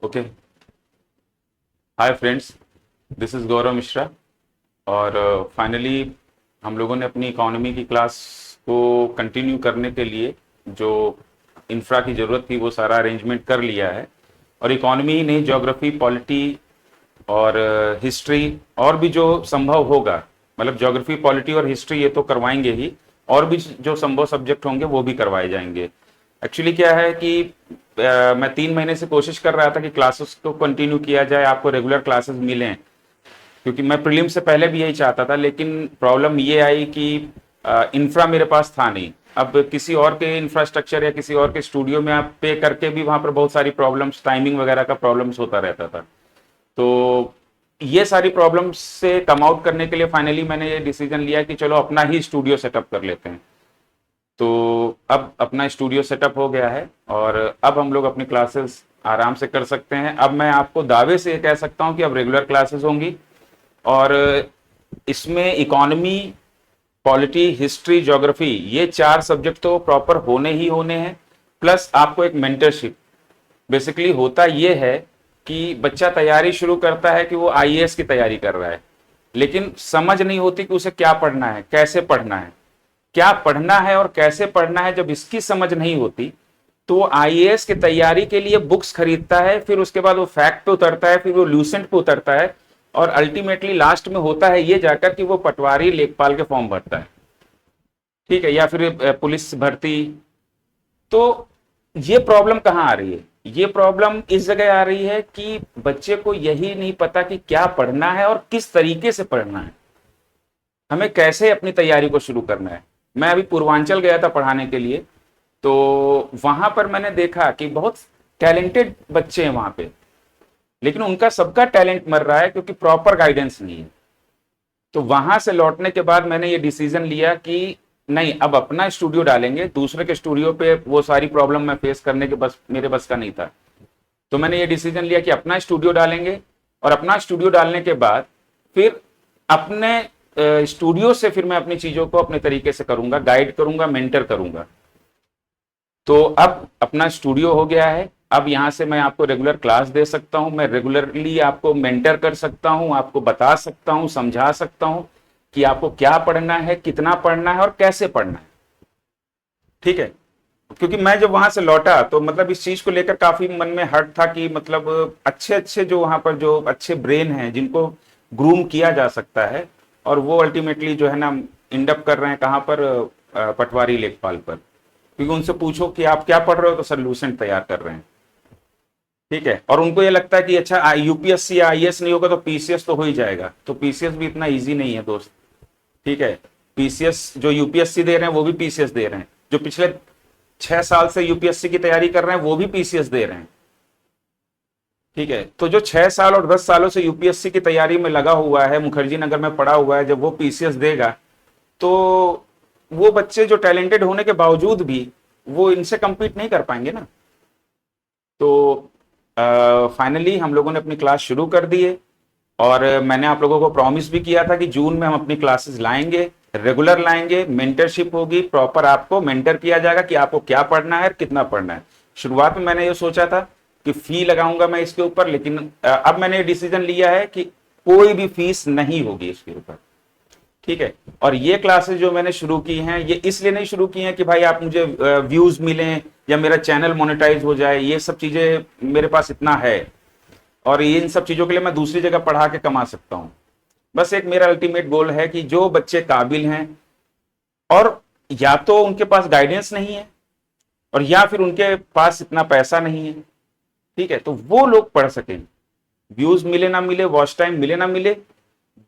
Okay. Hi friends, this is Gaurav Mishra. और finally हम लोगों ने अपनी इकोनॉमी की क्लास को कंटिन्यू करने के लिए जो इंफ्रा की ज़रूरत थी वो सारा अरेंजमेंट कर लिया है। और इकोनॉमी ही नहीं, ज्योग्राफी, पॉलिटी और हिस्ट्री और भी जो संभव होगा, मतलब ज्योग्राफी, पॉलिटी और हिस्ट्री ये तो करवाएंगे ही, और भी जो संभव सब्जेक्ट होंगे वो भी करवाए जाएंगे। एक्चुअली क्या है कि मैं 3 महीने से कोशिश कर रहा था कि क्लासेस को कंटिन्यू किया जाए, आपको रेगुलर क्लासेस मिलें, क्योंकि मैं प्रीलिम से पहले भी यही चाहता था। लेकिन प्रॉब्लम ये आई कि इंफ्रा मेरे पास था नहीं। अब किसी और के इंफ्रास्ट्रक्चर या किसी और के स्टूडियो में आप पे करके भी वहां पर बहुत सारी प्रॉब्लम्स, टाइमिंग वगैरह का प्रॉब्लम्स होता रहता था। तो ये सारी प्रॉब्लम्स से कम आउट करने के लिए फाइनली मैंने ये डिसीजन लिया कि चलो अपना ही स्टूडियो सेटअप कर लेते हैं। तो अब अपना स्टूडियो सेटअप हो गया है और अब हम लोग अपनी क्लासेस आराम से कर सकते हैं। अब मैं आपको दावे से ये कह सकता हूं कि अब रेगुलर क्लासेस होंगी और इसमें इकोनॉमी, पॉलिटी, हिस्ट्री, ज्योग्राफी, ये 4 सब्जेक्ट तो प्रॉपर होने ही होने हैं। प्लस आपको एक मेंटरशिप। बेसिकली होता ये है कि बच्चा तैयारी शुरू करता है कि वो आईएएस की तैयारी कर रहा है, लेकिन समझ नहीं होती कि उसे क्या पढ़ना है, कैसे पढ़ना है, क्या पढ़ना है और कैसे पढ़ना है। जब इसकी समझ नहीं होती तो वो आईएएस की तैयारी के लिए बुक्स खरीदता है, फिर उसके बाद वो फैक्ट पे उतरता है, फिर वो ल्यूसेंट पे उतरता है, और अल्टीमेटली लास्ट में होता है ये जाकर कि वो पटवारी, लेखपाल के फॉर्म भरता है, ठीक है, या फिर पुलिस भर्ती। तो ये प्रॉब्लम कहाँ आ रही है? ये प्रॉब्लम इस जगह आ रही है कि बच्चे को यही नहीं पता कि क्या पढ़ना है और किस तरीके से पढ़ना है, हमें कैसे अपनी तैयारी को शुरू करना है। मैं अभी पूर्वांचल गया था पढ़ाने के लिए, तो वहां पर मैंने देखा कि बहुत टैलेंटेड बच्चे हैं वहां पे, लेकिन उनका सबका टैलेंट मर रहा है क्योंकि प्रॉपर गाइडेंस नहीं है। तो वहां से लौटने के बाद मैंने ये डिसीजन लिया कि नहीं, अब अपना स्टूडियो डालेंगे। दूसरे के स्टूडियो पे वो सारी प्रॉब्लम मैं फेस करने के बस मेरे बस का नहीं था। तो मैंने ये डिसीजन लिया कि अपना स्टूडियो डालेंगे, और अपना स्टूडियो डालने के बाद फिर अपने स्टूडियो से फिर मैं अपनी चीजों को अपने तरीके से करूंगा, गाइड करूंगा, मेंटर करूंगा। तो अब अपना स्टूडियो हो गया है। अब यहां से मैं आपको रेगुलर क्लास दे सकता हूं, मैं रेगुलरली आपको मेंटर कर सकता हूं, आपको बता सकता हूं, समझा सकता हूं कि आपको क्या पढ़ना है, कितना पढ़ना है और कैसे पढ़ना है, ठीक है। क्योंकि मैं जब वहां से लौटा तो मतलब इस चीज को लेकर काफी मन में हर्ट था कि मतलब अच्छे अच्छे जो वहां पर जो अच्छे ब्रेन हैं जिनको ग्रूम किया जा सकता है, और वो अल्टीमेटली जो है ना इंड अप कर रहे हैं कहां पर, पटवारी, लेखपाल पर। क्योंकि उनसे पूछो कि आप क्या पढ़ रहे हो तो सर लूसेंट तैयार कर रहे हैं, ठीक है। और उनको ये लगता है कि अच्छा यूपीएससी या आईएएस नहीं होगा तो पीसीएस तो हो ही जाएगा। तो पीसीएस भी इतना ईजी नहीं है दोस्त, ठीक है। पीसीएस जो यूपीएससी दे रहे हैं वो भी पीसीएस दे रहे हैं, जो पिछले 6 साल से यूपीएससी की तैयारी कर रहे हैं वो भी पीसीएस दे रहे हैं, ठीक है। तो जो 6 साल और 10 सालों से यूपीएससी की तैयारी में लगा हुआ है, मुखर्जी नगर में पढ़ा हुआ है, जब वो पीसीएस देगा तो वो बच्चे जो टैलेंटेड होने के बावजूद भी वो इनसे compete नहीं कर पाएंगे ना। तो फाइनली हम लोगों ने अपनी क्लास शुरू कर दी है, और मैंने आप लोगों को प्रॉमिस भी किया था कि जून में हम अपनी क्लासेस लाएंगे, रेगुलर लाएंगे, मेंटरशिप होगी, प्रॉपर आपको मेंटर किया जाएगा कि आपको क्या पढ़ना है और कितना पढ़ना है। शुरुआत में मैंने ये सोचा था कि फी लगाऊंगा मैं इसके ऊपर, लेकिन अब मैंने ये डिसीजन लिया है कि कोई भी फीस नहीं होगी इसके ऊपर, ठीक है। और ये क्लासेस जो मैंने शुरू की हैं ये इसलिए नहीं शुरू की हैं कि भाई आप मुझे व्यूज मिलें या मेरा चैनल मोनेटाइज हो जाए, ये सब चीजें मेरे पास इतना है, और ये इन सब चीजों के लिए मैं दूसरी जगह पढ़ा के कमा सकता हूं। बस एक मेरा अल्टीमेट गोल है कि जो बच्चे काबिल हैं और या तो उनके पास गाइडेंस नहीं है और या फिर उनके पास इतना पैसा नहीं है, ठीक है, तो वो लोग पढ़ सकें। व्यूज मिले ना मिले, वॉच टाइम मिले ना मिले,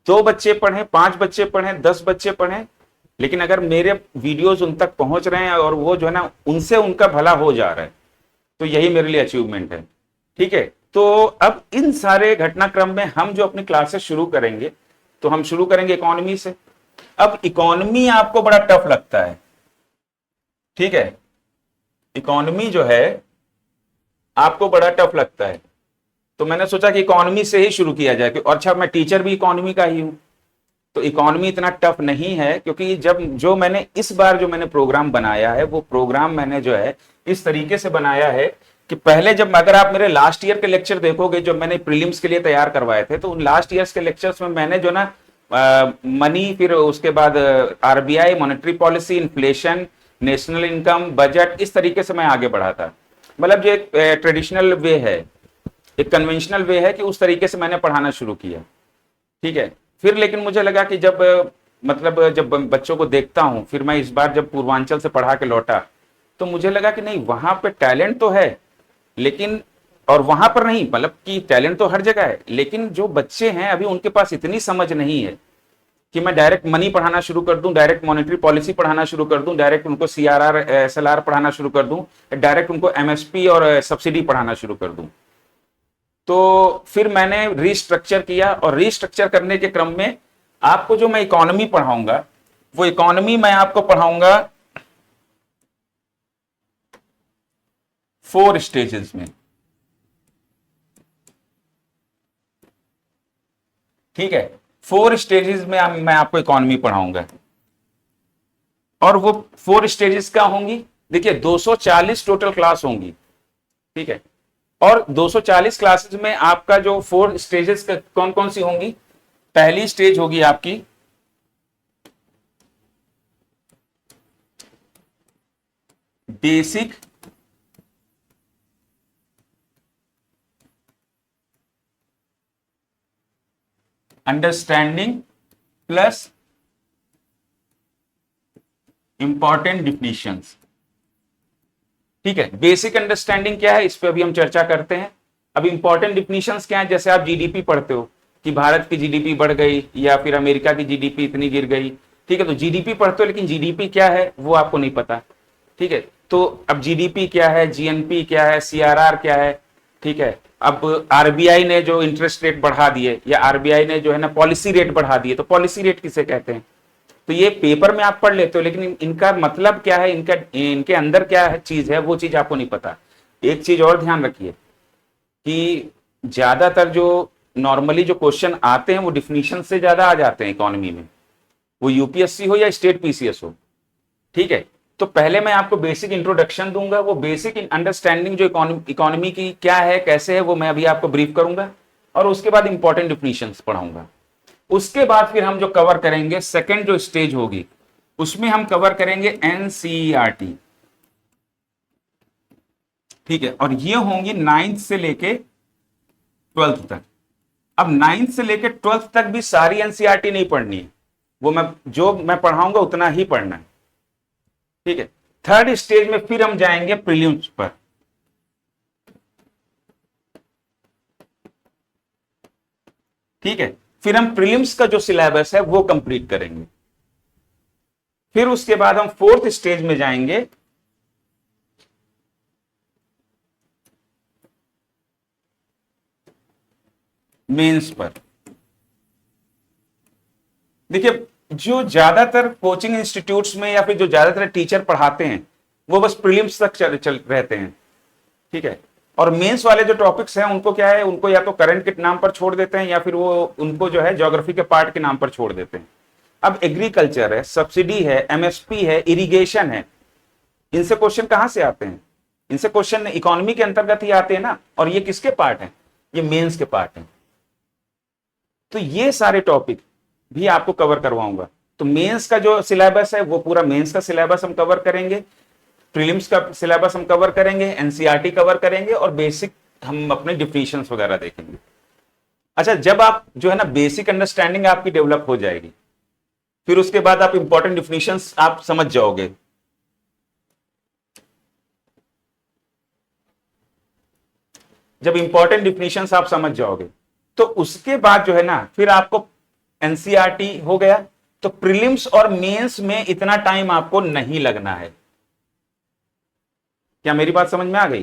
2 बच्चे पढ़ें, 5 बच्चे पढ़ें, 10 बच्चे पढ़ें, लेकिन अगर मेरे वीडियोस उन तक पहुंच रहे हैं और वो जो है ना उनसे उनका भला हो जा रहा है, तो यही मेरे लिए अचीवमेंट है, ठीक है। तो अब इन सारे घटनाक्रम में हम जो अपनी क्लासेस शुरू करेंगे, तो हम शुरू करेंगे इकोनॉमी से। अब इकोनॉमी आपको बड़ा टफ लगता है, ठीक है, इकोनॉमी जो है आपको बड़ा टफ लगता है, तो मैंने सोचा कि इकोनॉमी से ही शुरू किया जाए। और अच्छा, मैं टीचर भी इकोनॉमी का ही हूं, तो इकोनॉमी इतना टफ नहीं है। क्योंकि जब जो मैंने इस बार जो मैंने प्रोग्राम बनाया है वो प्रोग्राम मैंने जो है इस तरीके से बनाया है कि पहले जब अगर आप मेरे लास्ट ईयर के लेक्चर देखोगे जो मैंने प्रीलिम्स के लिए तैयार करवाए थे, तो उन लास्ट ईयर्स के लेक्चर्स में मैंने जो ना मनी, फिर उसके बाद RBI, monetary policy, inflation, national income, budget, इस तरीके से मैं आगे बढ़ा था। मतलब जो एक ट्रेडिशनल वे है, एक कन्वेंशनल वे है कि उस तरीके से मैंने पढ़ाना शुरू किया। ठीक है। फिर लेकिन मुझे लगा कि जब मतलब जब बच्चों को देखता हूं, फिर मैं इस बार जब पूर्वांचल से पढ़ा के लौटा तो मुझे लगा कि नहीं, वहां पे टैलेंट तो है, लेकिन और वहां पर नहीं, मतलब कि टैलेंट तो हर जगह है, लेकिन जो बच्चे हैं अभी उनके पास इतनी समझ नहीं है कि मैं डायरेक्ट मनी पढ़ाना शुरू कर दूं, डायरेक्ट मॉनेटरी पॉलिसी पढ़ाना शुरू कर दूं, डायरेक्ट उनको सीआरआर, एसएलआर पढ़ाना शुरू कर दूं, डायरेक्ट उनको एमएसपी और सब्सिडी पढ़ाना शुरू कर दूं। तो फिर मैंने रीस्ट्रक्चर किया, और रीस्ट्रक्चर करने के क्रम में आपको जो मैं इकोनॉमी पढ़ाऊंगा, वो इकोनॉमी मैं आपको पढ़ाऊंगा 4 स्टेजेस में। ठीक है, 4 स्टेजेस में मैं आपको इकोनॉमी पढ़ाऊंगा। और वो 4 स्टेजेस क्या होंगी? देखिए 240 टोटल क्लास होंगी। ठीक है, और 240 क्लासेस में आपका जो 4 स्टेजेस कौन कौन सी होंगी? पहली स्टेज होगी आपकी basic understanding plus important definitions. ठीक है, बेसिक अंडरस्टैंडिंग क्या है, इस पे अभी हम चर्चा करते हैं। अब इंपॉर्टेंट डिफिनीशंस क्या है? जैसे आप जीडीपी पढ़ते हो कि भारत की जीडीपी बढ़ गई या फिर अमेरिका की जीडीपी इतनी गिर गई। ठीक है, तो जीडीपी पढ़ते हो, लेकिन जीडीपी क्या है वो आपको नहीं पता। ठीक है, तो अब जीडीपी क्या है, जीएनपी क्या है, सीआरआर क्या है। ठीक है, अब आरबीआई ने जो इंटरेस्ट रेट बढ़ा दिए, या आरबीआई ने जो है ना पॉलिसी रेट बढ़ा दिए, तो पॉलिसी रेट किसे कहते हैं? तो ये पेपर में आप पढ़ लेते हो, लेकिन इनका मतलब क्या है, इनके अंदर क्या है चीज है, वो चीज आपको नहीं पता। एक चीज और ध्यान रखिए कि ज्यादातर जो नॉर्मली जो क्वेश्चन आते हैं वो डिफिनीशन से ज्यादा आ जाते हैं इकोनॉमी में, वो यूपीएससी हो या स्टेट पीसीएस हो। ठीक है, तो पहले मैं आपको बेसिक इंट्रोडक्शन दूंगा, वो बेसिक अंडरस्टैंडिंग जो इकोनॉमी की क्या है, कैसे है, वो मैं अभी आपको ब्रीफ करूंगा, और उसके बाद इंपॉर्टेंट डिफिनीशंस पढ़ाऊंगा। उसके बाद फिर हम जो कवर करेंगे, सेकेंड जो स्टेज होगी, उसमें हम कवर करेंगे एनसीईआरटी। ठीक है, और ये होंगी 9th से लेके 12th तक। अब 9th से लेके 12th तक भी सारी एनसीईआरटी नहीं पढ़नी है, वो जो मैं पढ़ाऊंगा उतना ही पढ़ना है। ठीक है, थर्ड स्टेज में फिर हम जाएंगे प्रीलिम्स पर। ठीक है, फिर हम प्रीलिम्स का जो सिलेबस है वो कंप्लीट करेंगे। फिर उसके बाद हम 4th स्टेज में जाएंगे मेंस पर। देखिए, जो ज्यादातर कोचिंग इंस्टीट्यूट्स में या फिर जो ज्यादातर टीचर पढ़ाते हैं वो बस प्रीलिम्स तक चल रहते हैं। ठीक है, और मेंस वाले जो टॉपिक्स हैं उनको क्या है, उनको या तो करंट के नाम पर छोड़ देते हैं, या फिर वो उनको जो है ज्योग्राफी के पार्ट के नाम पर छोड़ देते हैं। अब एग्रीकल्चर है, सब्सिडी है, एमएसपी है, इरिगेशन है, इनसे क्वेश्चन कहां से आते हैं? इनसे क्वेश्चन इकोनॉमी के अंतर्गत ही आते हैं ना, और ये किसके पार्ट है? ये मेंस के पार्ट है। तो ये सारे टॉपिक भी आपको कवर करवाऊंगा। तो मेंस का जो सिलेबस है वो पूरा मेंस का सिलेबस हम कवर करेंगे, प्रीलिम्स का सिलेबस हम कवर करेंगे, एनसीईआरटी कवर करेंगे, और बेसिक हम अपने डिफिनीशंस वगैरह देखेंगे। अच्छा, जब आप जो है ना बेसिक अंडरस्टैंडिंग आपकी डेवलप हो जाएगी, फिर उसके बाद आप इंपॉर्टेंट डिफिनीशंस आप समझ जाओगे। जब इंपॉर्टेंट डिफिनीशंस आप समझ जाओगे, तो उसके बाद जो है ना फिर आपको एनसीईआरटी हो गया, तो प्रीलिम्स और मेंस में इतना टाइम आपको नहीं लगना है। क्या मेरी बात समझ में आ गई?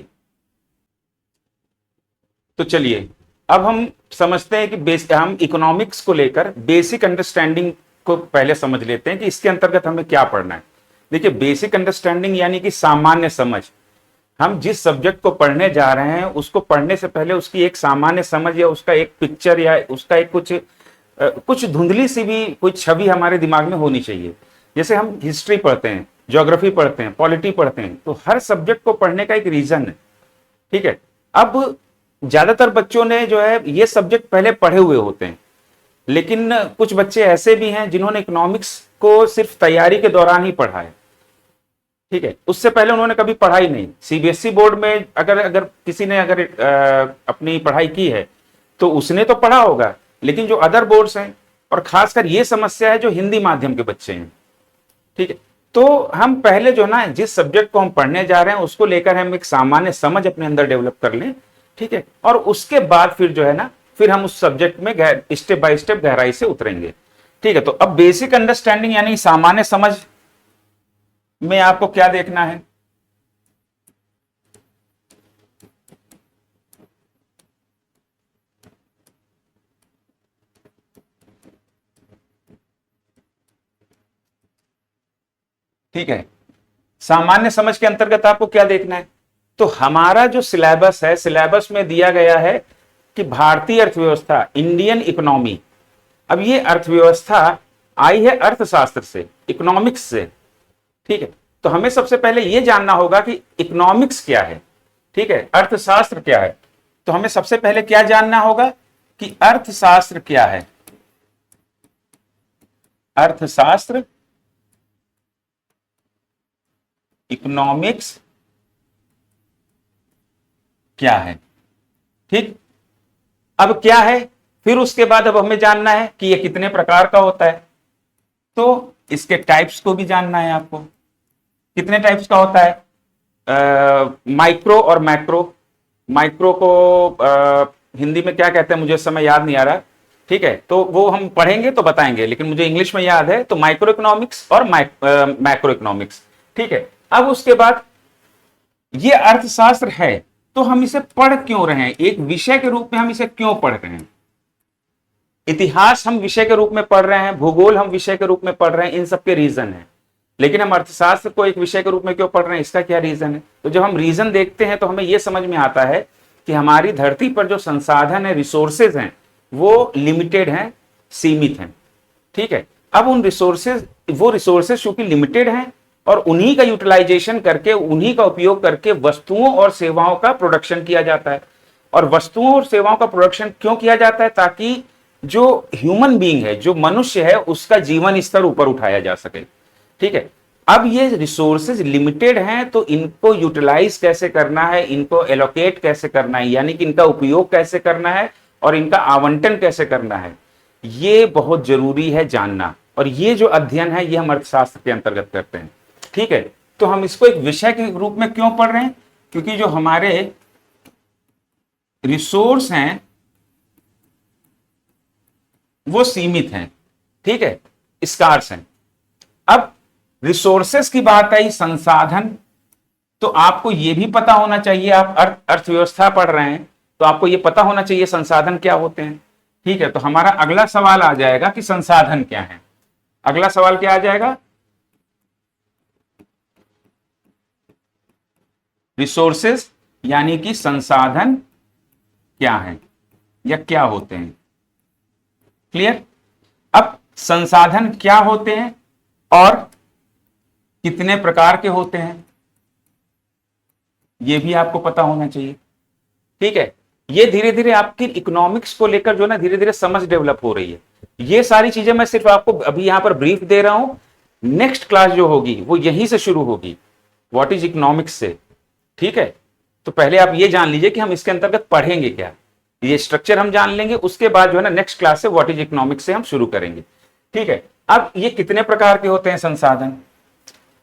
तो चलिए अब हम समझते हैं कि हम इकोनॉमिक्स को लेकर बेसिक अंडरस्टैंडिंग को पहले समझ लेते हैं कि इसके अंतर्गत हमें क्या पढ़ना है। देखिए, बेसिक अंडरस्टैंडिंग यानी कि सामान्य समझ। हम जिस सब्जेक्ट को पढ़ने जा रहे हैं उसको पढ़ने से पहले उसकी एक सामान्य समझ, या उसका एक पिक्चर, या उसका एक कुछ धुंधली सी भी कोई छवि हमारे दिमाग में होनी चाहिए। जैसे हम हिस्ट्री पढ़ते हैं, ज्योग्राफी पढ़ते हैं, पॉलिटी पढ़ते हैं, तो हर सब्जेक्ट को पढ़ने का एक रीजन है। ठीक है। अब ज्यादातर बच्चों ने जो है ये सब्जेक्ट पहले पढ़े हुए होते हैं, लेकिन कुछ बच्चे ऐसे भी हैं जिन्होंने इकोनॉमिक्स को सिर्फ तैयारी के दौरान ही पढ़ा है। ठीक है, उससे पहले उन्होंने कभी पढ़ाई नहीं। सीबीएसई बोर्ड में अगर अगर किसी ने अगर अपनी पढ़ाई की है तो उसने तो पढ़ा होगा, लेकिन जो अदर बोर्ड्स हैं, और खासकर ये समस्या है जो हिंदी माध्यम के बच्चे हैं। ठीक है, तो हम पहले जो ना जिस सब्जेक्ट को हम पढ़ने जा रहे हैं उसको लेकर हम एक सामान्य समझ अपने अंदर डेवलप कर लें। ठीक है, और उसके बाद फिर जो है ना, फिर हम उस सब्जेक्ट में स्टेप बाय स्टेप गहराई से उतरेंगे। ठीक है, तो अब बेसिक अंडरस्टैंडिंग यानी सामान्य समझ में आपको क्या देखना है? ठीक है, सामान्य समझ के अंतर्गत आपको क्या देखना है? तो हमारा जो सिलेबस है, सिलेबस में दिया गया है कि भारतीय अर्थव्यवस्था, इंडियन इकोनॉमी। अब ये अर्थव्यवस्था आई है अर्थशास्त्र से, इकोनॉमिक्स से। ठीक है, तो हमें सबसे पहले यह जानना होगा कि इकोनॉमिक्स क्या है। ठीक है, अर्थशास्त्र क्या है। तो हमें सबसे पहले क्या जानना होगा कि अर्थशास्त्र क्या है। अर्थशास्त्र, इकोनॉमिक्स क्या है। ठीक, अब क्या है, फिर उसके बाद अब हमें जानना है कि यह कितने प्रकार का होता है। तो इसके टाइप्स को भी जानना है आपको, कितने टाइप्स का होता है। माइक्रो और मैक्रो। माइक्रो को हिंदी में क्या कहते हैं मुझे इस समय याद नहीं आ रहा। ठीक है, तो वो हम पढ़ेंगे तो बताएंगे, लेकिन मुझे इंग्लिश में याद है। तो माइक्रो इकोनॉमिक्स और मैक्रो इकोनॉमिक्स। ठीक है, अब उसके बाद ये अर्थशास्त्र है तो हम इसे पढ़ क्यों रहे हैं, एक विषय के रूप में हम इसे क्यों पढ़ रहे हैं। इतिहास हम विषय के रूप में पढ़ रहे हैं, भूगोल हम विषय के रूप में पढ़ रहे हैं, इन सबके रीजन है। लेकिन हम अर्थशास्त्र को एक विषय के रूप में क्यों पढ़ रहे हैं, इसका क्या रीजन है। तो जब हम रीजन देखते हैं तो हमें यह समझ में आता है कि हमारी धरती पर जो संसाधन है, रिसोर्सेज हैं, वो लिमिटेड हैं, सीमित हैं। ठीक है, अब उन रिसोर्सेज चूंकि लिमिटेड हैं और उन्हीं का यूटिलाइजेशन करके, उन्हीं का उपयोग करके वस्तुओं और सेवाओं का प्रोडक्शन किया जाता है। और वस्तुओं और सेवाओं का प्रोडक्शन क्यों किया जाता है, ताकि जो ह्यूमन बीइंग है, जो मनुष्य है, उसका जीवन स्तर ऊपर उठाया जा सके। ठीक है, अब ये रिसोर्सेज लिमिटेड हैं तो इनको यूटिलाइज कैसे करना है, इनको एलोकेट कैसे करना है, यानी कि इनका उपयोग कैसे करना है और इनका आवंटन कैसे करना है, ये बहुत जरूरी है जानना। और ये जो अध्ययन है ये हम अर्थशास्त्र के अंतर्गत करते हैं। ठीक है, तो हम इसको एक विषय के रूप में क्यों पढ़ रहे हैं, क्योंकि जो हमारे रिसोर्स हैं वो सीमित हैं। ठीक है, स्कार्स हैं। अब रिसोर्सेस की बात आई, संसाधन, तो आपको यह भी पता होना चाहिए, आप अर्थव्यवस्था पढ़ रहे हैं तो आपको यह पता होना चाहिए संसाधन क्या होते हैं। ठीक है, तो हमारा अगला सवाल आ जाएगा कि संसाधन क्या है। अगला सवाल क्या आ जाएगा, रिसोर्सेस यानी कि संसाधन क्या है या क्या होते हैं। क्लियर। अब संसाधन क्या होते हैं और कितने प्रकार के होते हैं, यह भी आपको पता होना चाहिए। ठीक है, ये धीरे धीरे आपकी इकोनॉमिक्स को लेकर जो ना धीरे धीरे समझ डेवलप हो रही है। ये सारी चीजें मैं सिर्फ आपको अभी यहां पर ब्रीफ दे रहा हूं। नेक्स्ट क्लास जो होगी वो यहीं से शुरू होगी, व्हाट इज इकोनॉमिक्स से। ठीक है, तो पहले आप ये जान लीजिए कि हम इसके अंतर्गत पढ़ेंगे क्या, ये स्ट्रक्चर हम जान लेंगे, उसके बाद जो है ना नेक्स्ट क्लास से व्हाट इज इकोनॉमिक्स से हम शुरू करेंगे। ठीक है, अब ये कितने प्रकार के होते हैं संसाधन।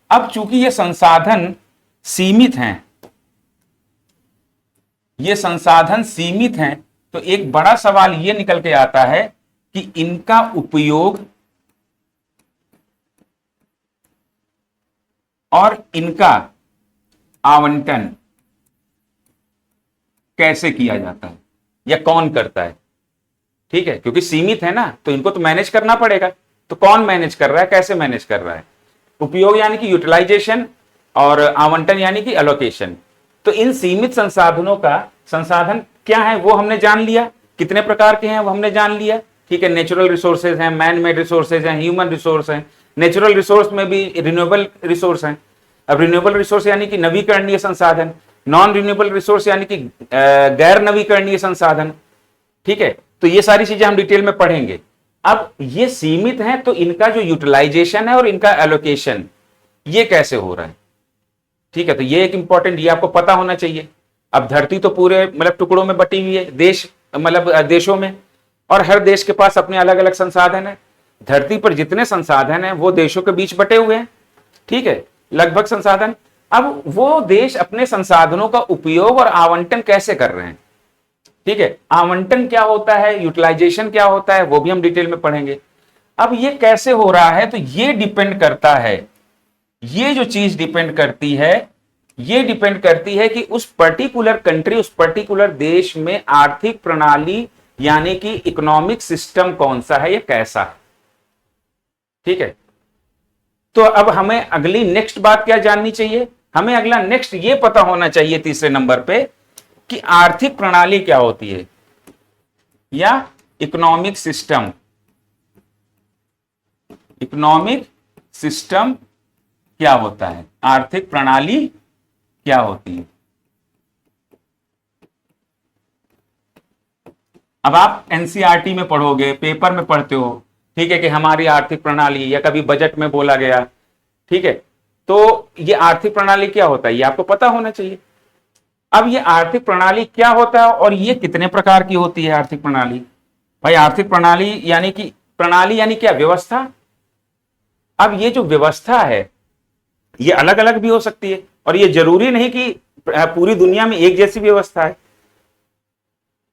अब चूंकि ये संसाधन सीमित हैं, ये संसाधन सीमित हैं, तो एक बड़ा सवाल ये निकल के आता है कि इनका उपयोग और इनका आवंटन कैसे किया जाता है या कौन करता है। ठीक है, क्योंकि सीमित है ना, तो इनको तो मैनेज करना पड़ेगा। तो कौन मैनेज कर रहा है, कैसे मैनेज कर रहा है। उपयोग यानी कि यूटिलाइजेशन और आवंटन यानी कि एलोकेशन। तो इन सीमित संसाधनों का, संसाधन क्या है वो हमने जान लिया, कितने प्रकार के हैं वो हमने जान लिया। ठीक है, नेचुरल रिसोर्सेज हैं, मैन मेड रिसोर्सेज हैं, ह्यूमन रिसोर्स हैं। नेचुरल रिसोर्स में भी रिन्यूएबल रिसोर्स हैं। अब रिन्यूएबल रिसोर्स यानी कि नवीकरणीय संसाधन, नॉन रिन्यूएबल रिसोर्स यानी कि गैर नवीकरणीय संसाधन। ठीक है, तो ये सारी चीजें हम डिटेल में पढ़ेंगे। अब ये सीमित हैं तो इनका जो यूटिलाइजेशन है और इनका एलोकेशन ये कैसे हो रहा है। ठीक है, तो ये एक इंपॉर्टेंट, ये आपको पता होना चाहिए। अब धरती तो पूरे मतलब टुकड़ों में बटी हुई है, देश मतलब देशों में, और हर देश के पास अपने अलग अलग संसाधन है। धरती पर जितने संसाधन हैं वो देशों के बीच बटे हुए हैं। ठीक है, लगभग संसाधन। अब वो देश अपने संसाधनों का उपयोग और आवंटन कैसे कर रहे हैं। ठीक है, आवंटन क्या होता है, यूटिलाइजेशन क्या होता है, वो भी हम डिटेल में पढ़ेंगे। अब ये कैसे हो रहा है, तो ये डिपेंड करता है, ये जो चीज डिपेंड करती है, ये डिपेंड करती है कि उस पर्टिकुलर कंट्री, उस पर्टिकुलर देश में आर्थिक प्रणाली यानी कि इकोनॉमिक सिस्टम कौन सा है, ये कैसा है। ठीक है, तो अब हमें अगली नेक्स्ट बात क्या जाननी चाहिए, हमें अगला नेक्स्ट ये पता होना चाहिए तीसरे नंबर पे कि आर्थिक प्रणाली क्या होती है या इकोनॉमिक सिस्टम, इकोनॉमिक सिस्टम क्या होता है, आर्थिक प्रणाली क्या होती है। अब आप एनसीईआरटी में पढ़ोगे, पेपर में पढ़ते हो, ठीक है, कि हमारी आर्थिक प्रणाली, या कभी बजट में बोला गया। ठीक है, तो ये आर्थिक प्रणाली क्या होता है ये आपको पता होना चाहिए। अब ये आर्थिक प्रणाली क्या होता है और ये कितने प्रकार की होती है आर्थिक प्रणाली। भाई आर्थिक प्रणाली यानी क्या, व्यवस्था। अब ये जो व्यवस्था है ये अलग अलग भी हो सकती है, और ये जरूरी नहीं कि पूरी दुनिया में एक जैसी व्यवस्था है।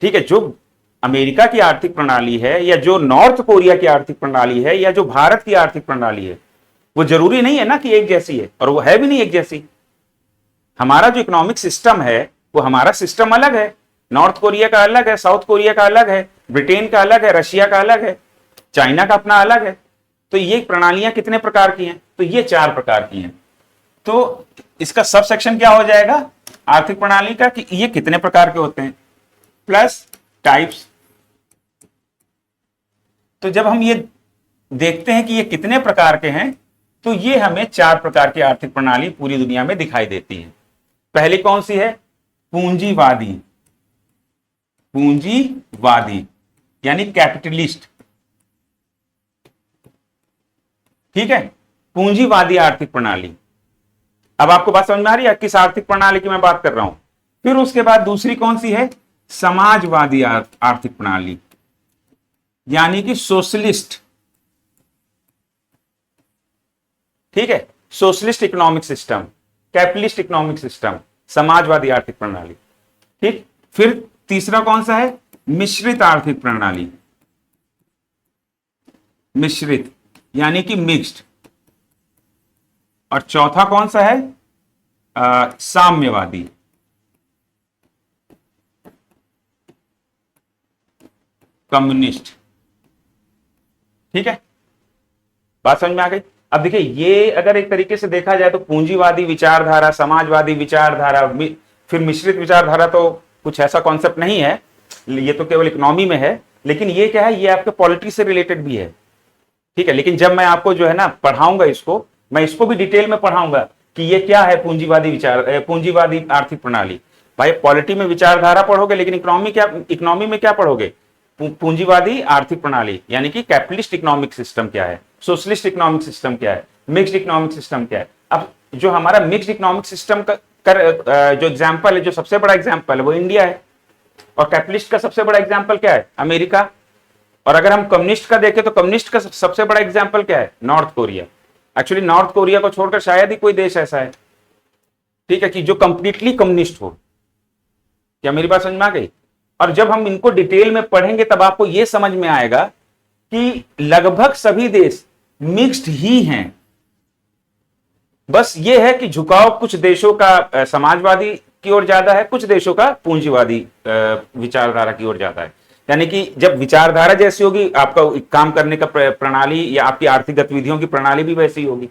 ठीक है, जो अमेरिका की आर्थिक प्रणाली है, या जो नॉर्थ कोरिया की आर्थिक प्रणाली है, या जो भारत की आर्थिक प्रणाली है, वो जरूरी नहीं है ना कि एक जैसी है, और वो है भी नहीं एक जैसी। हमारा जो इकोनॉमिक सिस्टम है वो हमारा सिस्टम अलग है, नॉर्थ कोरिया का अलग है, साउथ कोरिया का अलग है, ब्रिटेन का अलग है, रशिया का अलग है, चाइना का अपना अलग है। तो ये प्रणालियां कितने प्रकार की हैं, तो ये 4 प्रकार की हैं। तो इसका सब सेक्शन क्या हो जाएगा आर्थिक प्रणाली का, कि ये कितने प्रकार के होते हैं, प्लस टाइप्स। तो जब हम ये देखते हैं कि ये कितने प्रकार के हैं, तो ये हमें 4 प्रकार की आर्थिक प्रणाली पूरी दुनिया में दिखाई देती है। पहली कौन सी है, पूंजीवादी, पूंजीवादी यानी कैपिटलिस्ट। ठीक है, पूंजीवादी आर्थिक प्रणाली। अब आपको बात समझ में आ रही है किस आर्थिक प्रणाली की मैं बात कर रहा हूं। फिर उसके बाद दूसरी कौन सी है, समाजवादी आर्थिक प्रणाली यानी कि सोशलिस्ट। ठीक है, socialist economic system, capitalist economic system, Samajwadi आर्थिक प्रणाली। ठीक, फिर तीसरा कौन सा है, मिश्रित आर्थिक प्रणाली, मिश्रित यानी कि मिक्स्ड। और चौथा कौन सा है, साम्यवादी, कम्युनिस्ट। ठीक है, बात समझ में आ गई। अब देखिए, ये अगर एक तरीके से देखा जाए तो पूंजीवादी विचारधारा, समाजवादी विचारधारा, फिर मिश्रित विचारधारा तो कुछ ऐसा कॉन्सेप्ट नहीं है, ये तो केवल इकोनॉमी में है। लेकिन ये क्या है, ये आपके पॉलिटिक्स से रिलेटेड भी है। ठीक है, लेकिन जब मैं आपको जो है ना पढ़ाऊंगा इसको, मैं इसको भी डिटेल में पढ़ाऊंगा कि ये क्या है पूंजीवादी आर्थिक प्रणाली। भाई पॉलिटी में विचारधारा पढ़ोगे, लेकिन इकोनॉमी में क्या पढ़ोगे, पूंजीवादी आर्थिक प्रणाली यानी कि कैपिटलिस्ट इकोनॉमिक सिस्टम क्या है, सोशलिस्ट इकोनॉमिक सिस्टम क्या है, मिक्स्ड इकोनॉमिक सिस्टम क्या है। अब जो हमारा मिक्स्ड इकोनॉमिक सिस्टम का जो एग्जांपल है, जो सबसे बड़ा एग्जांपल है वो इंडिया है, और कैपिटलिस्ट का सबसे बड़ा एग्जांपल क्या है, अमेरिका। और अगर हम कम्युनिस्ट का देखें तो कम्युनिस्ट का सबसे बड़ा एग्जांपल क्या है, north Korea. Actually north Korea को छोड़कर शायद ही कोई देश ऐसा है, ठीक है, कि जो कंप्लीटली कम्युनिस्ट हो। क्या मेरी बात समझ में आ गई। और जब हम इनको डिटेल में पढ़ेंगे तब आपको यह समझ में आएगा कि लगभग सभी देश मिक्स्ड ही हैं। बस यह है कि झुकाव कुछ देशों का समाजवादी की ओर ज्यादा है, कुछ देशों का पूंजीवादी विचारधारा की ओर ज्यादा है। यानी कि जब विचारधारा जैसी होगी, आपका काम करने का प्रणाली या आपकी आर्थिक गतिविधियों की प्रणाली भी वैसी होगी।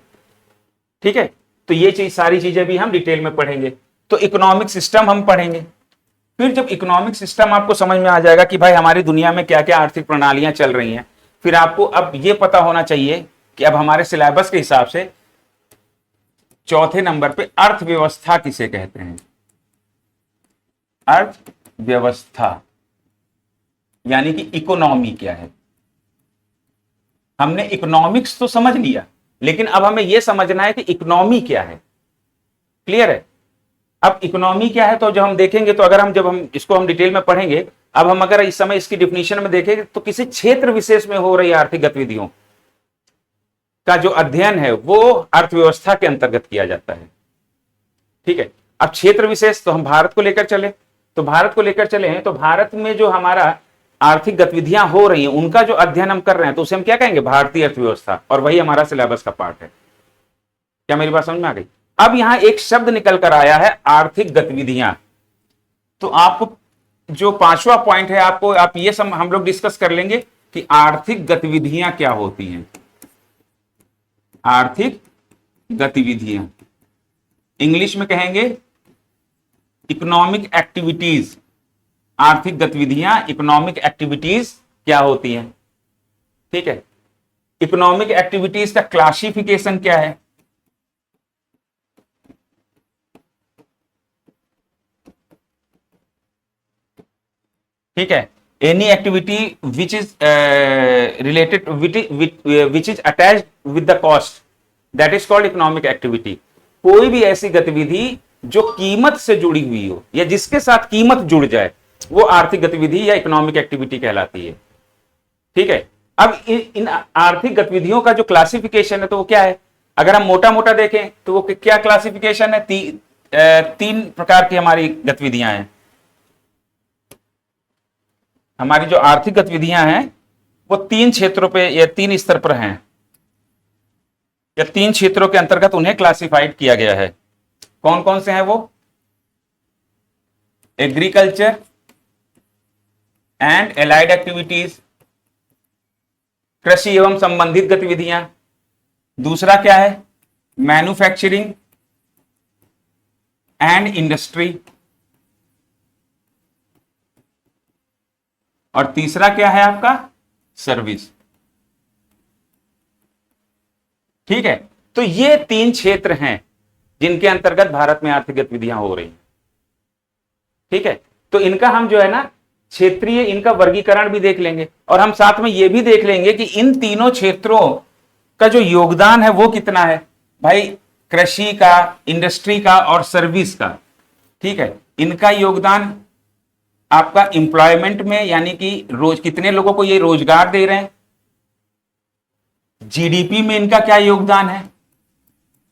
ठीक है, तो ये सारी चीजें भी हम डिटेल में पढ़ेंगे। तो इकोनॉमिक सिस्टम हम पढ़ेंगे। फिर जब इकोनॉमिक सिस्टम आपको समझ में आ जाएगा कि भाई हमारी दुनिया में क्या क्या आर्थिक प्रणालियां चल रही हैं, फिर आपको अब ये पता होना चाहिए कि अब हमारे सिलेबस के हिसाब से चौथे नंबर पे अर्थव्यवस्था किसे कहते हैं। अर्थव्यवस्था यानी कि इकोनॉमी क्या है। हमने इकोनॉमिक्स तो समझ लिया, लेकिन अब हमें यह समझना है कि इकोनॉमी क्या है। क्लियर है? अब इकोनॉमी क्या है तो जब हम देखेंगे, तो अगर जब हम इसको डिटेल में पढ़ेंगे, अब हम अगर इस समय इसकी डिफिनीशन में देखेंगे तो किसी क्षेत्र विशेष में हो रही आर्थिक गतिविधियों का जो अध्ययन है वो अर्थव्यवस्था के अंतर्गत किया जाता है। ठीक है, अब क्षेत्र विशेष तो हम भारत को लेकर चले, तो भारत को लेकर चले हैं तो भारत में जो हमारा आर्थिक गतिविधियां हो रही हैं उनका जो अध्ययन हम कर रहे हैं तो उसे हम क्या कहेंगे, भारतीय अर्थव्यवस्था, और वही हमारा सिलेबस का पार्ट है। क्या मेरी बात समझ में आ गई? अब यहां एक शब्द निकल कर आया है, आर्थिक गतिविधियां। तो आपको जो पांचवा पॉइंट है, आपको आप ये सब हम लोग डिस्कस कर लेंगे कि आर्थिक गतिविधियां क्या होती हैं। आर्थिक गतिविधियां इंग्लिश में कहेंगे इकोनॉमिक एक्टिविटीज। आर्थिक गतिविधियां, इकोनॉमिक एक्टिविटीज क्या होती हैं। ठीक है, इकोनॉमिक एक्टिविटीज का क्लासिफिकेशन क्या है। ठीक है, any activity which is related which is attached with the cost, that is called economic activity. कोई भी ऐसी गतिविधि जो कीमत से जुड़ी हुई हो या जिसके साथ कीमत जुड़ जाए वो आर्थिक गतिविधि या इकोनॉमिक एक्टिविटी कहलाती है। ठीक है, अब इन आर्थिक गतिविधियों का जो क्लासिफिकेशन है तो वो क्या है, अगर हम मोटा मोटा देखें तो वो क्या क्लासिफिकेशन है, तीन प्रकार की हमारी गतिविधियां हैं। हमारी जो आर्थिक गतिविधियां हैं वो तीन क्षेत्रों पे या तीन स्तर पर हैं, या तीन क्षेत्रों के अंतर्गत उन्हें क्लासिफाइड किया गया है। कौन कौन से हैं वो? एग्रीकल्चर एंड एलाइड एक्टिविटीज, कृषि एवं संबंधित गतिविधियां। दूसरा क्या है? Manufacturing and industry. और तीसरा क्या है आपका? सर्विस। ठीक है, तो ये तीन क्षेत्र हैं जिनके अंतर्गत भारत में आर्थिक गतिविधियां हो रही हैं। ठीक है, तो इनका हम जो है ना क्षेत्रीय इनका वर्गीकरण भी देख लेंगे, और हम साथ में ये भी देख लेंगे कि इन तीनों क्षेत्रों का जो योगदान है वो कितना है। भाई, कृषि का, इंडस्ट्री का और सर्विस का। ठीक है, इनका योगदान आपका एम्प्लॉयमेंट में, यानी कि रोज कितने लोगों को ये रोजगार दे रहे हैं, जीडीपी में इनका क्या योगदान है।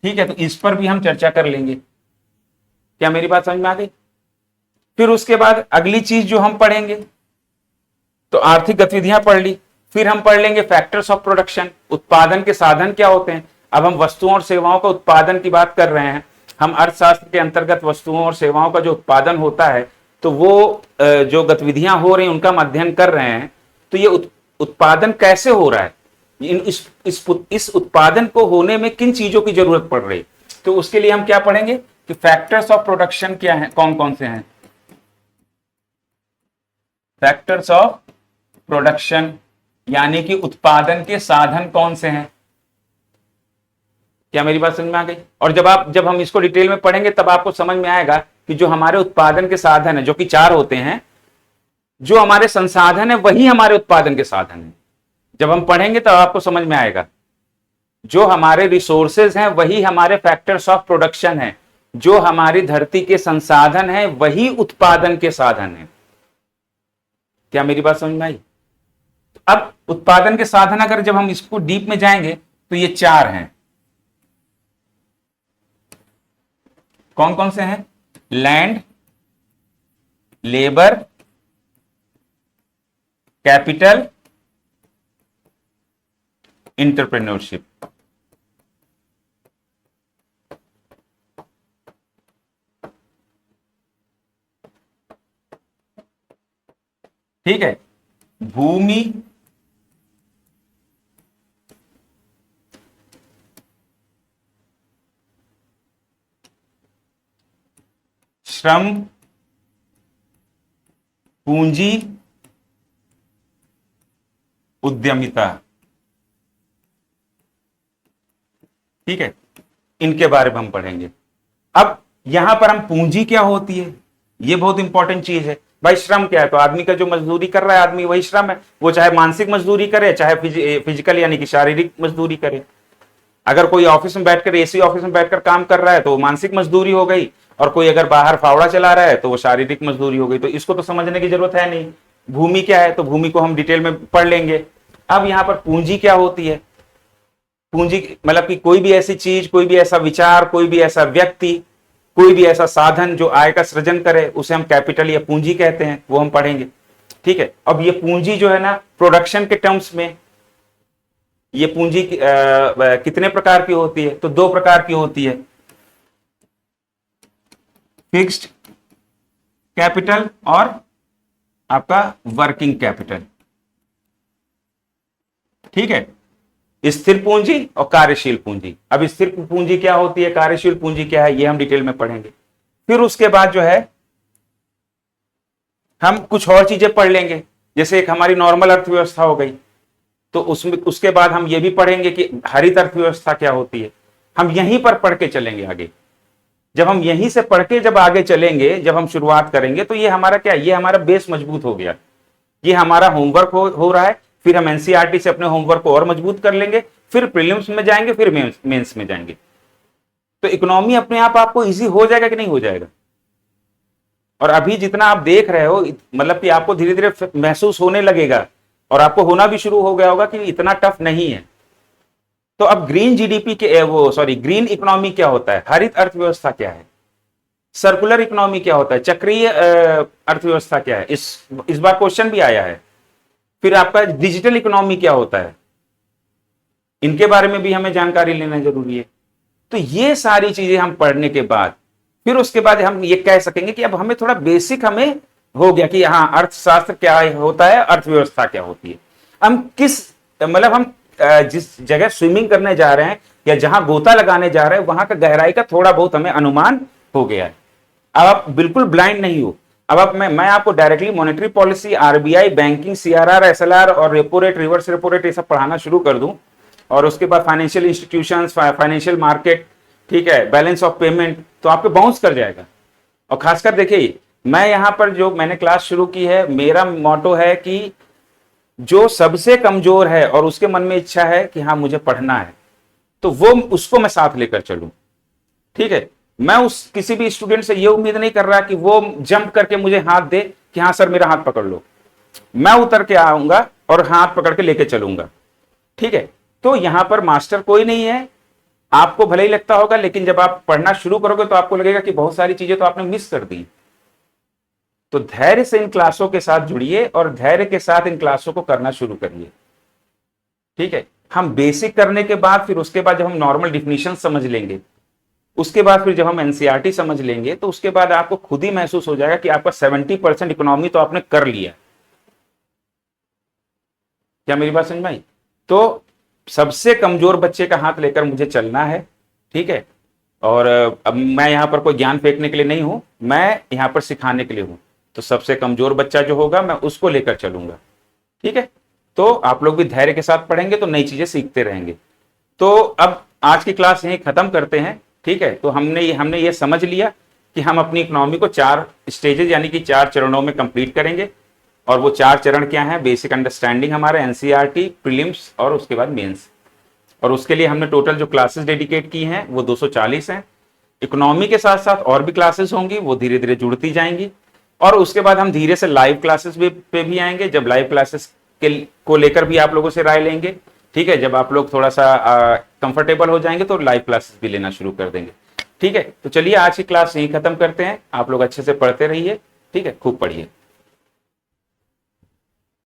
ठीक है, तो इस पर भी हम चर्चा कर लेंगे। क्या मेरी बात समझ में आ गई? फिर उसके बाद अगली चीज जो हम पढ़ेंगे, तो आर्थिक गतिविधियां पढ़ ली, फिर हम पढ़ लेंगे फैक्टर्स ऑफ प्रोडक्शन, उत्पादन के साधन क्या होते हैं। अब हम वस्तुओं और सेवाओं का उत्पादन की बात कर रहे हैं, हम अर्थशास्त्र के अंतर्गत वस्तुओं और सेवाओं का जो उत्पादन होता है तो वो जो गतिविधियां हो रही हैं उनका हम अध्ययन कर रहे हैं। तो ये उत्पादन कैसे हो रहा है, इस उत्पादन को होने में किन चीजों की जरूरत पड़ रही, तो उसके लिए हम क्या पढ़ेंगे कि फैक्टर्स ऑफ प्रोडक्शन क्या है, कौन कौन से हैं। फैक्टर्स ऑफ प्रोडक्शन यानी कि उत्पादन के साधन कौन से हैं। क्या मेरी बात समझ में आ गई? और जब हम इसको डिटेल में पढ़ेंगे तब आपको समझ में आएगा कि जो हमारे उत्पादन के साधन है, जो कि चार होते हैं, जो हमारे संसाधन है वही हमारे उत्पादन के साधन है। जब हम पढ़ेंगे तब आपको समझ में आएगा, जो हमारे रिसोर्सेज हैं वही हमारे फैक्टर्स ऑफ प्रोडक्शन है, जो हमारी धरती के संसाधन है वही उत्पादन के साधन है। क्या मेरी बात समझ में आई? अब उत्पादन के साधन अगर जब हम इसको डीप में जाएंगे तो ये चार हैं। कौन कौन से हैं? Land, labour, capital, entrepreneurship. ठीक है, भूमि, श्रम, पूंजी, उद्यमिता। ठीक है, इनके बारे में हम पढ़ेंगे। अब यहां पर हम पूंजी क्या होती है, ये बहुत इंपॉर्टेंट चीज है भाई। श्रम क्या है? तो आदमी का जो मजदूरी कर रहा है आदमी, वही श्रम है। वो चाहे मानसिक मजदूरी करे, चाहे फिजिकल यानी कि शारीरिक मजदूरी करे। अगर कोई ऑफिस में बैठकर, एसी ऑफिस में बैठकर काम कर रहा है तो वो मानसिक मजदूरी हो गई, और कोई अगर बाहर फावड़ा चला रहा है तो वो शारीरिक मजदूरी हो गई। तो इसको तो समझने की जरूरत है नहीं। भूमि क्या है? तो भूमि को हम डिटेल में पढ़ लेंगे। अब यहां पर पूंजी क्या होती है? पूंजी मतलब कि कोई भी ऐसी चीज, कोई भी ऐसा विचार, कोई भी ऐसा व्यक्ति, कोई भी ऐसा साधन जो आय का सृजन करे, उसे हम कैपिटल या पूंजी कहते हैं, वो हम पढ़ेंगे। ठीक है। अब ये पूंजी जो है ना, प्रोडक्शन के टर्म्स में ये पूंजी कितने प्रकार की होती है? तो दो प्रकार की होती है, फिक्स्ड कैपिटल और आपका वर्किंग कैपिटल। ठीक है। स्थिर पूंजी और कार्यशील पूंजी। अब स्थिर पूंजी क्या होती है, कार्यशील पूंजी क्या है, ये हम डिटेल में पढ़ेंगे। फिर उसके बाद जो है हम कुछ और चीजें पढ़ लेंगे, जैसे एक हमारी नॉर्मल अर्थव्यवस्था हो गई, तो उसमें उसके बाद हम ये भी पढ़ेंगे कि हरित अर्थव्यवस्था क्या होती है। हम यहीं पर पढ़ के चलेंगे आगे। जब हम यहीं से पढ़ के जब आगे चलेंगे, जब हम शुरुआत करेंगे, तो ये हमारा क्या, ये हमारा बेस मजबूत हो गया। ये हमारा होमवर्क हो रहा है। फिर हम एनसीईआरटी से अपने होमवर्क को और मजबूत कर लेंगे, फिर प्रीलिम्स में जाएंगे, फिर मेंस में जाएंगे। तो इकोनॉमी अपने आप आपको इजी हो जाएगा कि नहीं हो जाएगा? और अभी जितना आप देख रहे हो, मतलब कि आपको धीरे धीरे महसूस होने लगेगा, और आपको होना भी शुरू हो गया होगा कि इतना टफ नहीं है। तो अब ग्रीन जीडीपी के ग्रीन इकोनॉमी क्या होता है, हरित अर्थव्यवस्था क्या है, सर्कुलर इकोनॉमी क्या होता है, चक्रीय अर्थव्यवस्था क्या है, इस बार क्वेश्चन भी आया है। फिर आपका डिजिटल इकोनॉमी क्या होता है, इनके बारे में भी हमें जानकारी लेना जरूरी है। तो ये सारी चीजें हम पढ़ने के बाद, फिर उसके बाद हम ये कह सकेंगे कि अब हमें थोड़ा बेसिक हमें हो गया कि हाँ, अर्थशास्त्र क्या होता है, अर्थव्यवस्था क्या होती है। हम किस मतलब हम जिस जगह स्विमिंग करने जा रहे हैं या जहां गोता लगाने जा रहे हैं, वहां का गहराई का थोड़ा बहुत हमें अनुमान हो गया है। अब आप बिल्कुल ब्लाइंड नहीं हो। अब आप मैं आपको directly monetary policy, RBI, banking, CRR, SLR और repo rate, reverse repo rate, ये सब पढ़ाना शुरू कर दूं, और उसके बाद फाइनेंशियल इंस्टीट्यूशंस, फाइनेंशियल मार्केट, ठीक है, बैलेंस ऑफ पेमेंट, तो आपके बाउंस कर जाएगा। और खासकर देखिए, मैं यहां पर जो मैंने क्लास शुरू की है, मेरा मोटो है कि जो सबसे कमजोर है और उसके मन में इच्छा है कि हाँ मुझे पढ़ना है, तो वो उसको मैं साथ लेकर चलूं। ठीक है। मैं उस किसी भी स्टूडेंट से ये उम्मीद नहीं कर रहा कि वो जंप करके मुझे हाथ दे कि हाँ सर मेरा हाथ पकड़ लो। मैं उतर के आऊंगा और हाथ पकड़ के लेके चलूंगा। ठीक है। तो यहां पर मास्टर कोई नहीं है, आपको भले ही लगता होगा, लेकिन जब आप पढ़ना शुरू करोगे तो आपको लगेगा कि बहुत सारी चीजें तो आपने मिस कर दी। तो धैर्य से इन क्लासों के साथ जुड़िए और धैर्य के साथ इन क्लासों को करना शुरू करिए। ठीक है। हम बेसिक करने के बाद, फिर उसके बाद जब हम नॉर्मल डिफिनीशन समझ लेंगे, उसके बाद फिर जब हम एनसीईआरटी समझ लेंगे, तो उसके बाद आपको खुद ही महसूस हो जाएगा कि आपका 70% इकोनॉमी तो आपने कर लिया। क्या मेरी बात समझ में आई? तो सबसे कमजोर बच्चे का हाथ लेकर मुझे चलना है। ठीक है। और अब मैं यहां पर कोई ज्ञान फेंकने के लिए नहीं हूं, मैं यहां पर सिखाने के लिए हूं। तो सबसे कमजोर बच्चा जो होगा मैं उसको लेकर चलूंगा। ठीक है। तो आप लोग भी धैर्य के साथ पढ़ेंगे तो नई चीजें सीखते रहेंगे। तो अब आज की क्लास यहीं खत्म करते हैं। ठीक है। तो हमने ये समझ लिया कि हम अपनी इकोनॉमी को 4 स्टेजेस यानी कि 4 चरणों में कंप्लीट करेंगे। और वो 4 चरण क्या है? बेसिक अंडरस्टैंडिंग हमारा, एनसीईआरटी, प्रीलिम्स और उसके बाद मेंस। और उसके लिए हमने टोटल जो क्लासेस डेडिकेट की हैं वो 240 हैं। इकोनॉमी के साथ साथ और भी क्लासेस होंगी, वो धीरे धीरे जुड़ती जाएंगी। और उसके बाद हम धीरे से लाइव क्लासेस पे भी आएंगे, जब लाइव क्लासेस को लेकर भी आप लोगों से राय लेंगे। ठीक है। जब आप लोग थोड़ा सा कंफर्टेबल हो जाएंगे तो लाइव क्लासेस भी लेना शुरू कर देंगे। ठीक है। तो चलिए आज की क्लास यहीं खत्म करते हैं। आप लोग अच्छे से पढ़ते रहिए। ठीक है। खूब पढ़िए।